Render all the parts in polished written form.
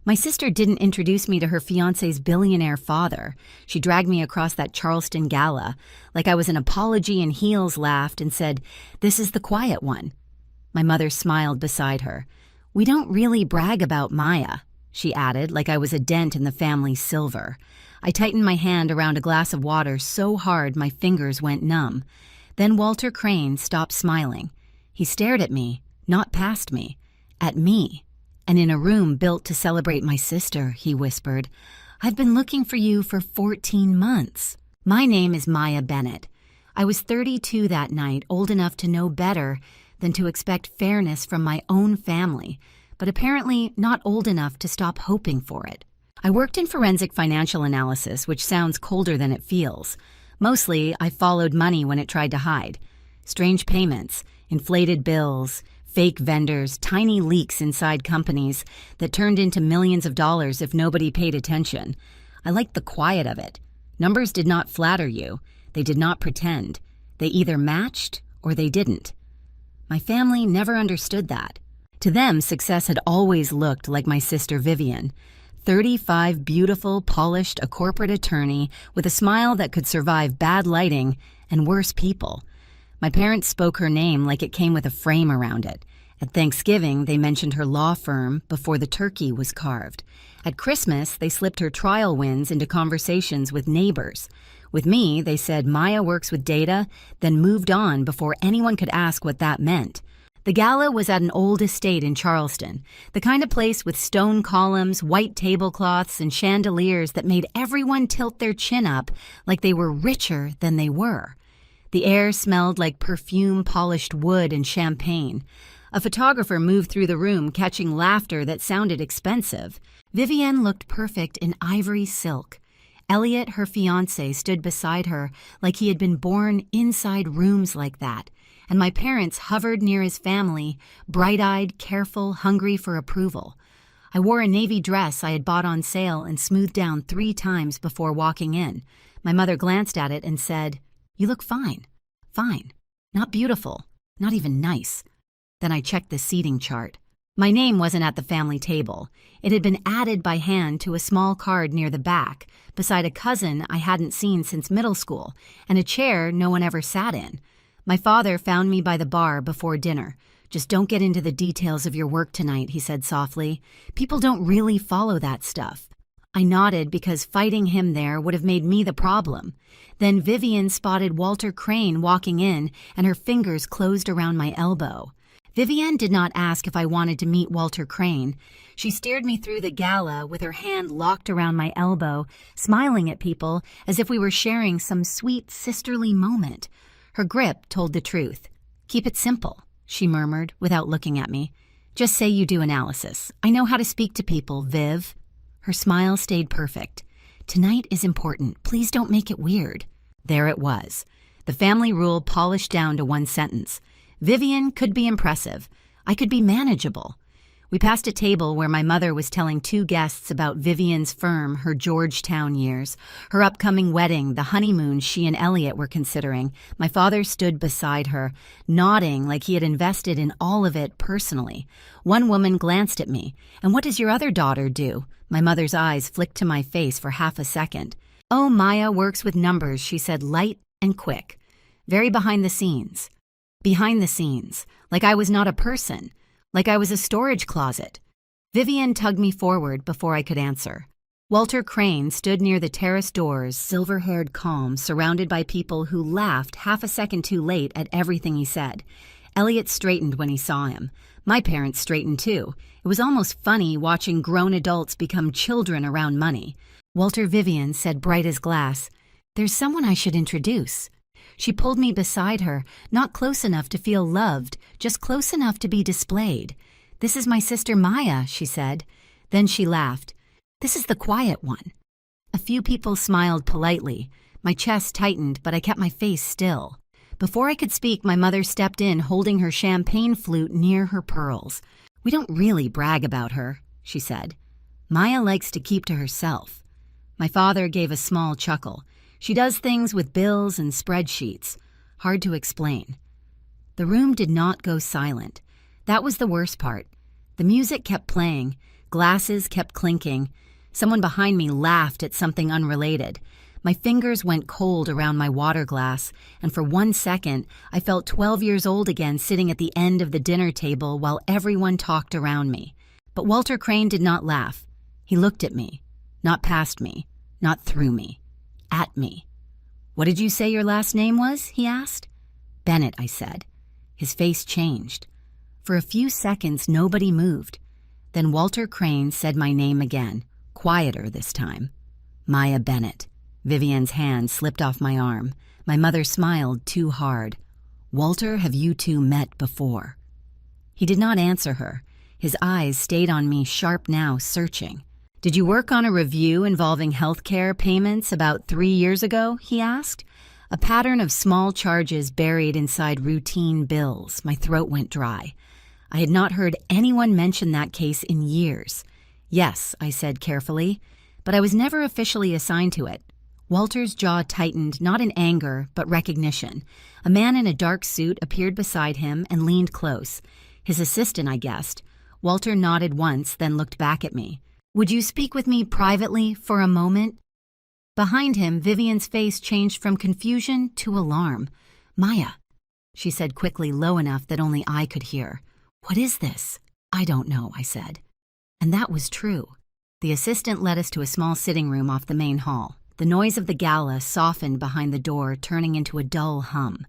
My sister didn't introduce me to her fiancé's billionaire father. She dragged me across that Charleston gala, like I was an apology in heels, laughed, and said, "This is the quiet one." My mother smiled beside her. "We don't really brag about Maya," she added, like I was a dent in the family silver. I tightened my hand around a glass of water so hard my fingers went numb. Then Walter Crane stopped smiling. He stared at me, not past me, at me. "And in a room built to celebrate my sister," he whispered. "I've been looking for you for 14 months. My name is Maya Bennett. I was 32 that night, old enough to know better than to expect fairness from my own family, but apparently not old enough to stop hoping for it. I worked in forensic financial analysis, which sounds colder than it feels. Mostly, I followed money when it tried to hide. Strange payments, inflated bills, fake vendors, tiny leaks inside companies that turned into millions of dollars if nobody paid attention. I liked the quiet of it. Numbers did not flatter you. They did not pretend. They either matched or they didn't. My family never understood that. To them, success had always looked like my sister Vivian. 35, beautiful, polished, a corporate attorney with a smile that could survive bad lighting and worse people. My parents spoke her name like it came with a frame around it. At Thanksgiving, they mentioned her law firm before the turkey was carved. At Christmas, they slipped her trial wins into conversations with neighbors. With me, they said Maya works with data, then moved on before anyone could ask what that meant. The gala was at an old estate in Charleston, the kind of place with stone columns, white tablecloths, and chandeliers that made everyone tilt their chin up like they were richer than they were. The air smelled like perfume, polished wood, and champagne. A photographer moved through the room, catching laughter that sounded expensive. Vivienne looked perfect in ivory silk. Elliot, her fiancé, stood beside her like he had been born inside rooms like that, and my parents hovered near his family, bright-eyed, careful, hungry for approval. I wore a navy dress I had bought on sale and smoothed down 3 times before walking in. My mother glanced at it and said, "You look fine. Fine. Not beautiful. Not even nice." Then I checked the seating chart. My name wasn't at the family table. It had been added by hand to a small card near the back, beside a cousin I hadn't seen since middle school, and a chair no one ever sat in. My father found me by the bar before dinner. "Just don't get into the details of your work tonight," he said softly. "People don't really follow that stuff." I nodded because fighting him there would have made me the problem. Then Vivian spotted Walter Crane walking in, and her fingers closed around my elbow. Vivian did not ask if I wanted to meet Walter Crane. She steered me through the gala with her hand locked around my elbow, smiling at people as if we were sharing some sweet sisterly moment. Her grip told the truth. "Keep it simple," she murmured without looking at me. "Just say you do analysis. I know how to speak to people, Viv." Her smile stayed perfect. "Tonight is important. Please don't make it weird." There it was. The family rule polished down to one sentence. Vivian could be impressive. I could be manageable. We passed a table where my mother was telling 2 guests about Vivian's firm, her Georgetown years, her upcoming wedding, the honeymoon she and Elliot were considering. My father stood beside her, nodding like he had invested in all of it personally. One woman glanced at me. "And what does your other daughter do?" My mother's eyes flicked to my face for half a second. "Oh, Maya works with numbers," she said, light and quick. "Very behind the scenes." Behind the scenes, like I was not a person, like I was a storage closet. Vivian tugged me forward before I could answer. Walter Crane stood near the terrace doors, silver-haired, calm, surrounded by people who laughed half a second too late at everything he said. Elliot straightened when he saw him. My parents straightened too. It was almost funny watching grown adults become children around money. Walter Vivian said, bright as glass, "There's someone I should introduce." She pulled me beside her, not close enough to feel loved, just close enough to be displayed. "This is my sister Maya," she said. Then she laughed. "This is the quiet one." A few people smiled politely. My chest tightened, but I kept my face still. Before I could speak, my mother stepped in, holding her champagne flute near her pearls. "We don't really brag about her," she said. "Maya likes to keep to herself." My father gave a small chuckle. "She does things with bills and spreadsheets. Hard to explain." The room did not go silent. That was the worst part. The music kept playing, Glasses kept clinking. Someone behind me laughed at something unrelated. My fingers went cold around my water glass, and for 1 second, I felt 12 years old again sitting at the end of the dinner table while everyone talked around me. But Walter Crane did not laugh. He looked at me, not past me, not through me, at me. "What did you say your last name was?" he asked. "Bennett," I said. His face changed. For a few seconds, nobody moved. Then Walter Crane said my name again, quieter this time. "Maya Bennett." Vivian's hand slipped off my arm. My mother smiled too hard. "Walter, have you two met before?" He did not answer her. His eyes stayed on me, sharp now, searching. "Did you work on a review involving healthcare payments about 3 years ago?" he asked. A pattern of small charges buried inside routine bills. My throat went dry. I had not heard anyone mention that case in years. "Yes," I said carefully, "but I was never officially assigned to it." Walter's jaw tightened, not in anger, but recognition. A man in a dark suit appeared beside him and leaned close. His assistant, I guessed. Walter nodded once, then looked back at me. "Would you speak with me privately for a moment?" Behind him, Vivian's face changed from confusion to alarm. "Maya," she said quickly, low enough that only I could hear. "What is this?" "I don't know," I said. And that was true. The assistant led us to a small sitting room off the main hall. The noise of the gala softened behind the door, turning into a dull hum.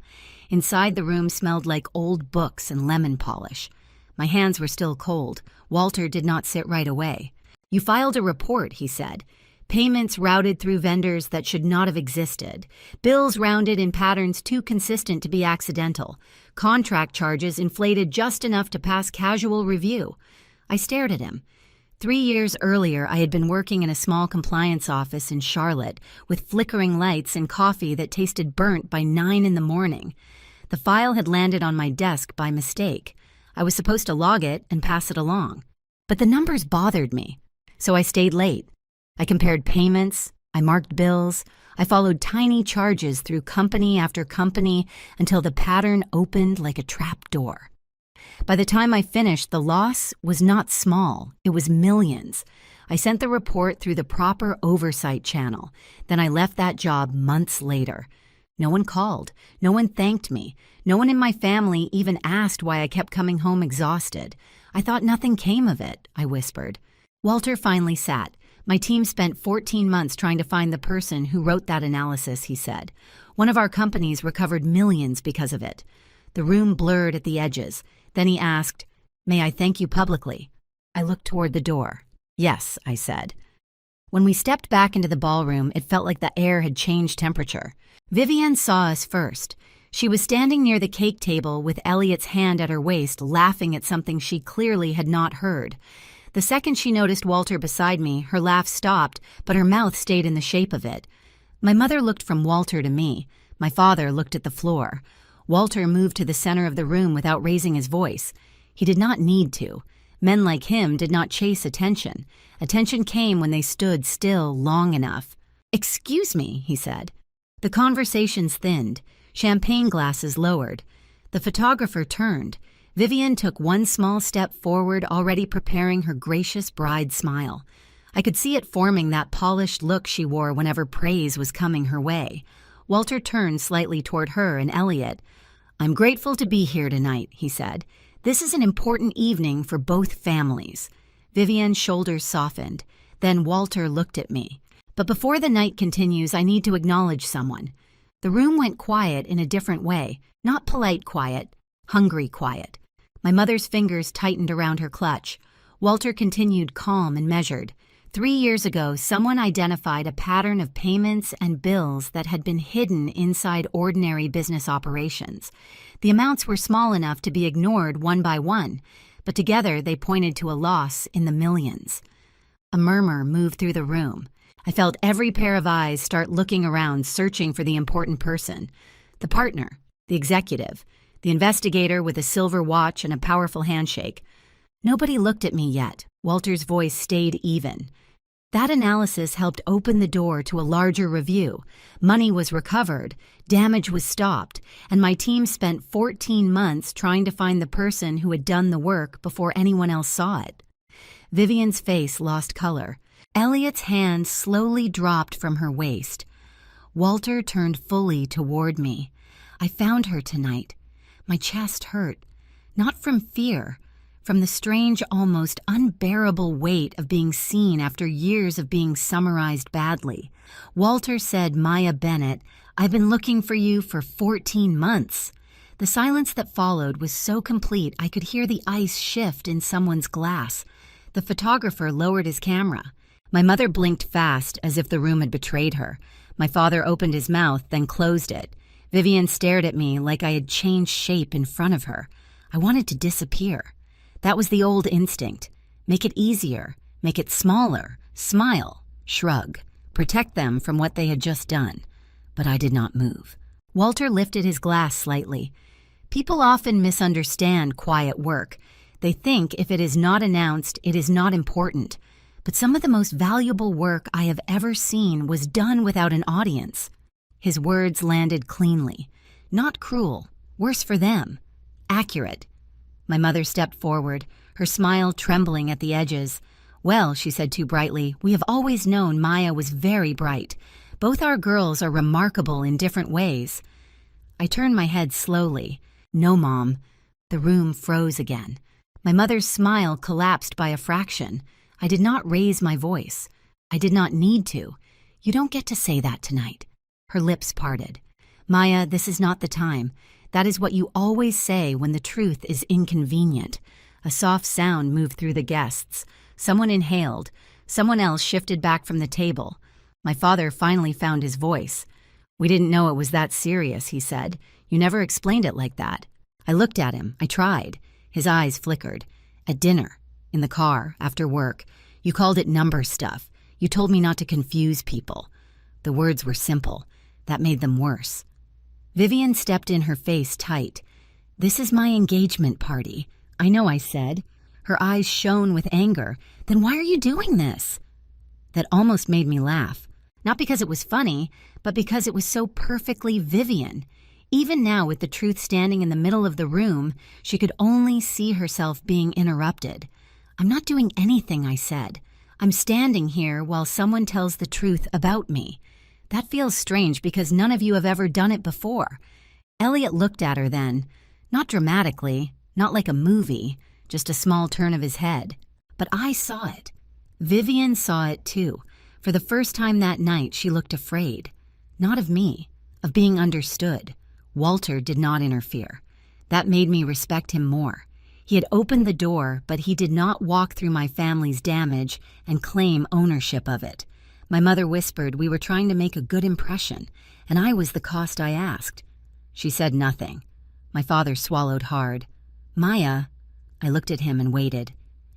Inside, the room smelled like old books and lemon polish. My hands were still cold. Walter did not sit right away. "You filed a report," he said. "Payments routed through vendors that should not have existed. Bills rounded in patterns too consistent to be accidental. Contract charges inflated just enough to pass casual review." I stared at him. 3 years earlier, I had been working in a small compliance office in Charlotte with flickering lights and coffee that tasted burnt by 9 in the morning. The file had landed on my desk by mistake. I was supposed to log it and pass it along. But the numbers bothered me, so I stayed late. I compared payments, I marked bills, I followed tiny charges through company after company until the pattern opened like a trap door. By the time I finished, the loss was not small, it was millions. I sent the report through the proper oversight channel. Then I left that job months later. No one called, no one thanked me, no one in my family even asked why I kept coming home exhausted. "I thought nothing came of it," I whispered. Walter finally sat. "My team spent 14 months trying to find the person who wrote that analysis," he said. "One of our companies recovered millions because of it." The room blurred at the edges. Then he asked, "May I thank you publicly?" I looked toward the door. "Yes," I said. When we stepped back into the ballroom, it felt like the air had changed temperature. Vivian saw us first. She was standing near the cake table with Elliot's hand at her waist, laughing at something she clearly had not heard. The second she noticed Walter beside me, her laugh stopped, but her mouth stayed in the shape of it. My mother looked from Walter to me. My father looked at the floor. Walter moved to the center of the room without raising his voice. He did not need to. Men like him did not chase attention. Attention came when they stood still long enough. "Excuse me," he said. The conversations thinned. Champagne glasses lowered. The photographer turned. Vivian took one small step forward, already preparing her gracious bride smile. I could see it forming that polished look she wore whenever praise was coming her way. Walter turned slightly toward her and Elliot. "I'm grateful to be here tonight," he said. "This is an important evening for both families." Vivian's shoulders softened. Then Walter looked at me. "But before the night continues, I need to acknowledge someone." The room went quiet in a different way. Not polite quiet, hungry quiet. My mother's fingers tightened around her clutch. Walter continued calm and measured. 3 years ago, someone identified a pattern of payments and bills that had been hidden inside ordinary business operations. The amounts were small enough to be ignored one by one, but together they pointed to a loss in the millions. A murmur moved through the room. I felt every pair of eyes start looking around, searching for the important person. The partner, the executive, the investigator with a silver watch and a powerful handshake. Nobody looked at me yet. Walter's voice stayed even. That analysis helped open the door to a larger review. Money was recovered, damage was stopped, and my team spent 14 months trying to find the person who had done the work before anyone else saw it. Vivian's face lost color. Elliot's hand slowly dropped from her waist. Walter turned fully toward me. I found her tonight. My chest hurt, not from fear, from the strange, almost unbearable weight of being seen after years of being summarized badly. Walter said, "Maya Bennett, I've been looking for you for 14 months. The silence that followed was so complete I could hear the ice shift in someone's glass. The photographer lowered his camera. My mother blinked fast, as if the room had betrayed her. My father opened his mouth, then closed it. Vivian stared at me like I had changed shape in front of her. I wanted to disappear. That was the old instinct. Make it easier, make it smaller, smile, shrug, protect them from what they had just done. But I did not move. Walter lifted his glass slightly. People often misunderstand quiet work. They think if it is not announced, it is not important. But some of the most valuable work I have ever seen was done without an audience. His words landed cleanly. Not cruel, worse for them. Accurate. My mother stepped forward, her smile trembling at the edges. "Well," she said too brightly, "we have always known Maya was very bright. Both our girls are remarkable in different ways." I turned my head slowly. "No, Mom." The room froze again. My mother's smile collapsed by a fraction. I did not raise my voice. I did not need to. "You don't get to say that tonight." Her lips parted. "Maya, this is not the time. That is what you always say when the truth is inconvenient." A soft sound moved through the guests. Someone inhaled. Someone else shifted back from the table. My father finally found his voice. "We didn't know it was that serious," he said. "You never explained it like that." I looked at him. I tried. His eyes flickered. "At dinner. In the car. After work. You called it number stuff. You told me not to confuse people." The words were simple. That made them worse. Vivian stepped in, her face tight. "This is my engagement party." "I know," I said. Her eyes shone with anger. "Then why are you doing this?" That almost made me laugh. Not because it was funny, but because it was so perfectly Vivian. Even now, with the truth standing in the middle of the room, she could only see herself being interrupted. "I'm not doing anything," I said. "I'm standing here while someone tells the truth about me." That feels strange because none of you have ever done it before. Elliot looked at her then. Not dramatically, not like a movie, just a small turn of his head. But I saw it. Vivian saw it too. For the first time that night, she looked afraid. Not of me, of being understood. Walter did not interfere. That made me respect him more. He had opened the door, but he did not walk through my family's damage and claim ownership of it. My mother whispered we were trying to make a good impression, and I was the cost I asked. She said nothing. My father swallowed hard. "Maya." I looked at him and waited.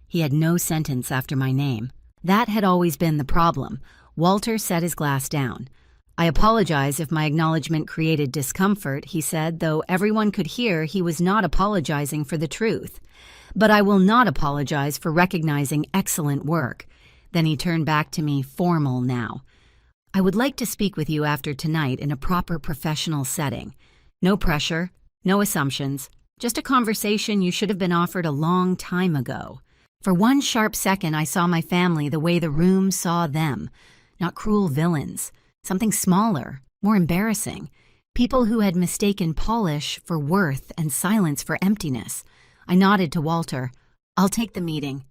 He had no sentence after my name. That had always been the problem. Walter set his glass down. "I apologize if my acknowledgement created discomfort," he said, though everyone could hear he was not apologizing for the truth. "But I will not apologize for recognizing excellent work." Then he turned back to me, formal now. "I would like to speak with you after tonight in a proper professional setting. No pressure, no assumptions, just a conversation you should have been offered a long time ago." For one sharp second, I saw my family the way the room saw them. Not cruel villains. Something smaller, more embarrassing. People who had mistaken polish for worth and silence for emptiness. I nodded to Walter. "I'll take the meeting."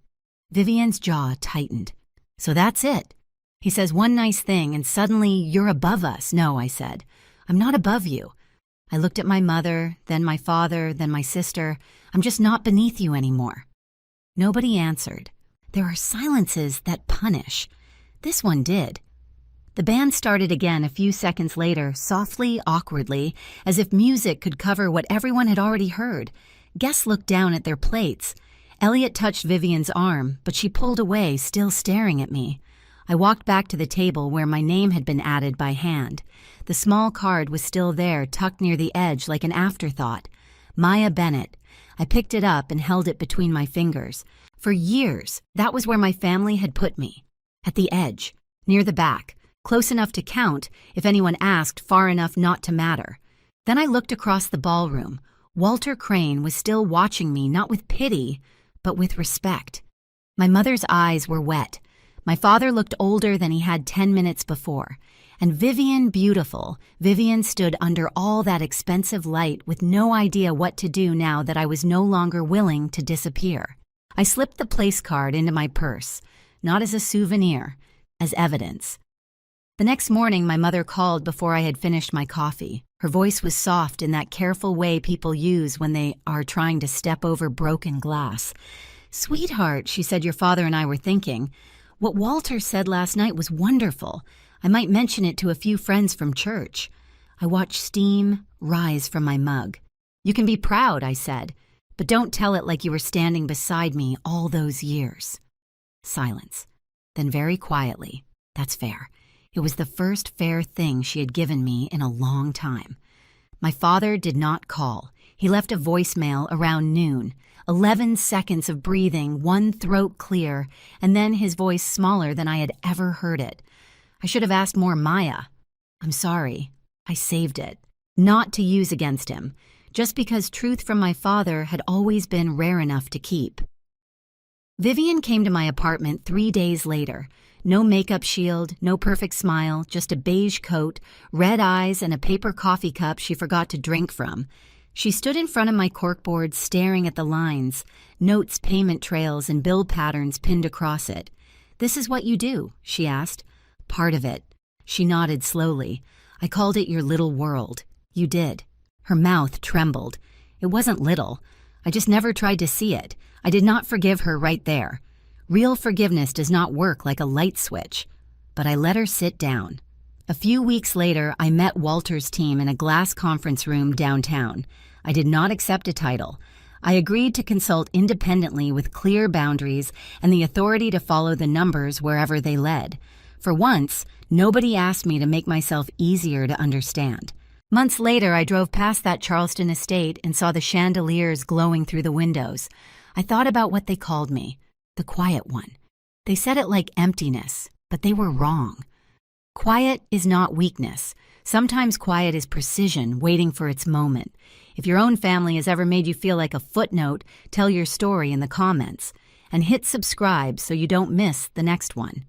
Vivian's jaw tightened. "So that's it." He says one nice thing and suddenly you're above us. "No," I said. "I'm not above you." I looked at my mother, then my father, then my sister. "I'm just not beneath you anymore." Nobody answered. There are silences that punish. This one did. The band started again a few seconds later, softly, awkwardly, as if music could cover what everyone had already heard. Guests looked down at their plates. Elliot touched Vivian's arm, but she pulled away, still staring at me. I walked back to the table where my name had been added by hand. The small card was still there, tucked near the edge like an afterthought. Maya Bennett. I picked it up and held it between my fingers. For years, that was where my family had put me. At the edge, near the back, close enough to count if anyone asked, far enough not to matter. Then I looked across the ballroom. Walter Crane was still watching me, not with pity, but with respect. My mother's eyes were wet. My father looked older than he had 10 minutes before. And Vivian, beautiful, Vivian stood under all that expensive light with no idea what to do now that I was no longer willing to disappear. I slipped the place card into my purse, not as a souvenir, as evidence. The next morning, my mother called before I had finished my coffee. Her voice was soft in that careful way people use when they are trying to step over broken glass. "Sweetheart," she said, "your father and I were thinking. What Walter said last night was wonderful. I might mention it to a few friends from church." I watched steam rise from my mug. "You can be proud," I said, "but don't tell it like you were standing beside me all those years." Silence. Then very quietly, "That's fair." It was the first fair thing she had given me in a long time. My father did not call. He left a voicemail around noon. 11 seconds of breathing, one throat clear, and then his voice smaller than I had ever heard it. I should have asked more Maya. "I'm sorry. I saved it. Not to use against him, just because truth from my father had always been rare enough to keep." Vivian came to my apartment 3 days later. No makeup shield, no perfect smile, just a beige coat, red eyes, and a paper coffee cup she forgot to drink from. She stood in front of my corkboard staring at the lines, notes, payment trails, and bill patterns pinned across it. "This is what you do?" she asked. "Part of it." She nodded slowly. "I called it your little world." "You did." Her mouth trembled. "It wasn't little. I just never tried to see it. I did not forgive her right there. Real forgiveness does not work like a light switch." But I let her sit down. A few weeks later, I met Walter's team in a glass conference room downtown. I did not accept a title. I agreed to consult independently with clear boundaries and the authority to follow the numbers wherever they led. For once, nobody asked me to make myself easier to understand. Months later, I drove past that Charleston estate and saw the chandeliers glowing through the windows. I thought about what they called me. The quiet one. They said it like emptiness, but they were wrong. Quiet is not weakness. Sometimes quiet is precision, waiting for its moment. If your own family has ever made you feel like a footnote, tell your story in the comments. And hit subscribe so you don't miss the next one.